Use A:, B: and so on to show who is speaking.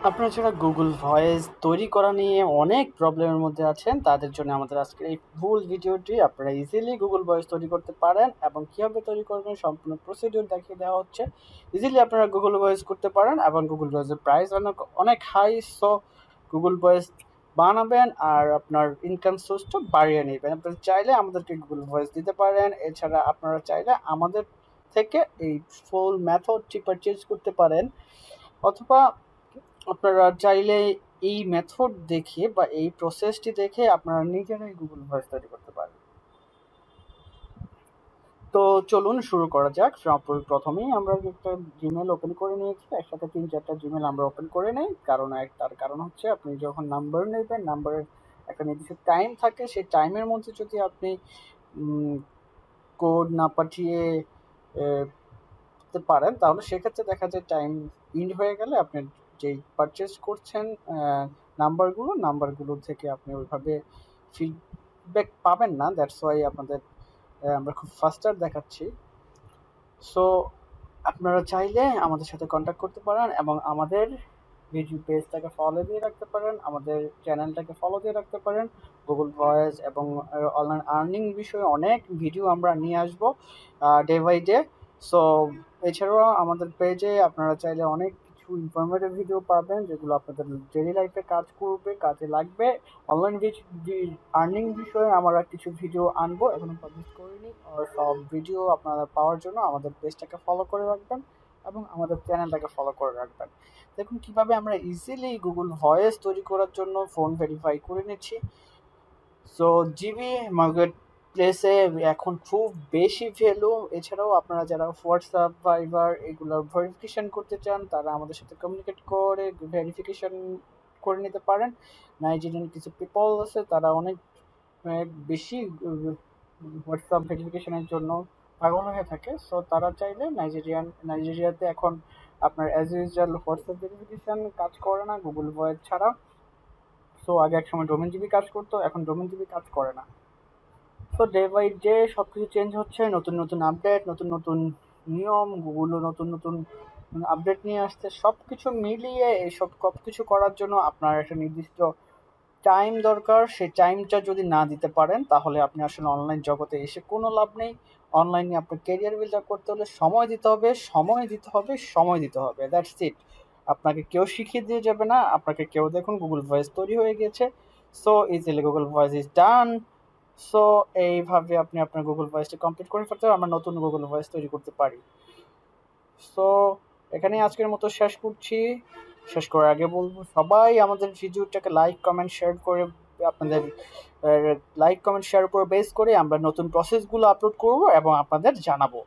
A: আপনারা যারা Google voice তৈরি করা নিয়ে অনেক প্রবলেমের মধ্যে আছেন, তাদের জন্য আমাদের আজকের এই ফুল ভিডিওটি। আপনারা ইজিলি গুগল ভয়েস তৈরি করতে পারেন এবং কীভাবে তৈরি করবেন সম্পূর্ণ প্রসিডিউর দেখিয়ে দেওয়া হচ্ছে। ইজিলি আপনারা গুগল ভয়েস করতে পারেন এবং গুগল ভয়েসের প্রাইস অনেক অনেক হাই। সো গুগল ভয়েস বানাবেন আর আপনার ইনকাম সোর্সটা বাড়িয়ে নেবেন। আপনারা চাইলে আমাদেরকে গুগল ভয়েস দিতে পারেন। এছাড়া আপনারা চাইলে আমাদের থেকে এই ফুল মেথডটি পারচেজ করতে পারেন, অথবা আপনারা চাইলে এই মেথড দেখে বা এই প্রসেসটি দেখে আপনারা নিজেরাই গুগল ভয়েস তৈরি করতে পারেন। তো চলুন শুরু করা যাক। প্রথমেই আমরা একটা জিমেল ওপেন করে নিয়েছি, একসাথে 3-4টা জিমেল আমরা ওপেন করে নেই। তার কারণ হচ্ছে আপনি যখন নাম্বার নেবেন, নাম্বারের একটা নির্দিষ্ট টাইম থাকে, সেই টাইমের মধ্যে যদি আপনি কোড না পাঠিয়ে করতে পারেন, তাহলে সেক্ষেত্রে দেখা যায় টাইম ইন্ড হয়ে গেলে আপনি যেই পারচেস করছেন নাম্বারগুলো থেকে আপনি ওইভাবে ফিডব্যাক পাবেন না। দ্যাটস ওয়াই আমরা খুব ফাস্টার দেখাচ্ছি। সো আপনারা চাইলে আমাদের সাথে কন্ট্যাক্ট করতে পারেন এবং আমাদের ভিডিও পেজটাকে ফলো দিয়ে রাখতে পারেন, আমাদের চ্যানেলটাকে ফলো দিয়ে রাখতে পারেন। গুগল ভয়েস এবং অনলাইন আর্নিং বিষয়ে অনেক ভিডিও আমরা নিয়ে আসবো ডে বাই ডে। সো এছাড়াও আমাদের পেজে আপনারা চাইলে অনেক কিছু ইনফরমেটিভ ভিডিও পাবেন, যেগুলো আপনাদের ডেইলি লাইফে কাজ করবে, কাজে লাগবে। অনলাইন আর্নিং বিষয়ে আমরা কিছু ভিডিও আনবো, এখনো পাবলিশ করিনি। আর সব ভিডিও আপনারা পাওয়ার জন্য আমাদের পেজটাকে ফলো করে রাখবেন এবং আমাদের চ্যানেলটাকে ফলো করে রাখবেন। দেখুন কিভাবে আমরা ইজিলি গুগল ভয়েস তৈরি করার জন্য ফোন ভেরিফাই করে নিচ্ছি। সো জিবি মার্কেট প্লেসে এখন খুব বেশি ভ্যালু। এছাড়াও আপনারা যারা হোয়াটসঅ্যাপ, ভাইবার এগুলোর ভেরিফিকেশন করতে চান, তারা আমাদের সাথে কমিউনিকেট করে ভেরিফিকেশন করে নিতে পারেন। নাইজেরিয়ান কিছু পিপল আছে, তারা অনেক বেশি হোয়াটসঅ্যাপ ভেরিফিকেশনের জন্য পাগল হয়ে থাকে। সো তারা চাইলে নাইজেরিয়াতে এখন আপনার অ্যাজ ইউজুয়াল হোয়াটসঅ্যাপ ভেরিফিকেশন কাজ করে না গুগল ভয়েস ছাড়া। সো আগে এক সময় ডোমেন জিবি কাজ করতো, এখন ডোমেন জিবি কাজ করে না। সো ডে বাই ডে সব কিছু চেঞ্জ হচ্ছে, নতুন নতুন আপডেট, নতুন নতুন নিয়ম, গুগলও নতুন নতুন আপডেট নিয়ে আসছে। সব কিছু মিলিয়ে এইসব সব কিছু করার জন্য আপনার একটা নির্দিষ্ট টাইম দরকার। সেই টাইমটা যদি না দিতে পারেন, তাহলে আপনি আসলে অনলাইন জগতে এসে কোনো লাভ নেই। অনলাইনে আপনার কেরিয়ার বিল্ড আপ করতে হলে সময় দিতে হবে, সময় দিতে হবে, সময় দিতে হবে। That's it. আপনাকে কেউ শিখিয়ে দিয়ে যাবে না। আপনাকে কেউ, দেখুন গুগল ভয়েস তৈরি হয়ে গেছে। So easily Google voice is done. So এইভাবে আপনি আপনার গুগল ভয়েসটা কমপ্লিট করে ফেলতে হবে, আমরা নতুন গুগল ভয়েস তৈরি করতে পারি। সো এখানেই আজকের মতো শেষ করছি। শেষ করার আগে বলবো, সবাই আমাদের ভিডিওটাকে লাইক কমেন্ট শেয়ার করে, আপনাদের লাইক কমেন্ট শেয়ার উপর বেস করে আমরা নতুন প্রসেসগুলো আপলোড করব এবং আপনাদের জানাবো।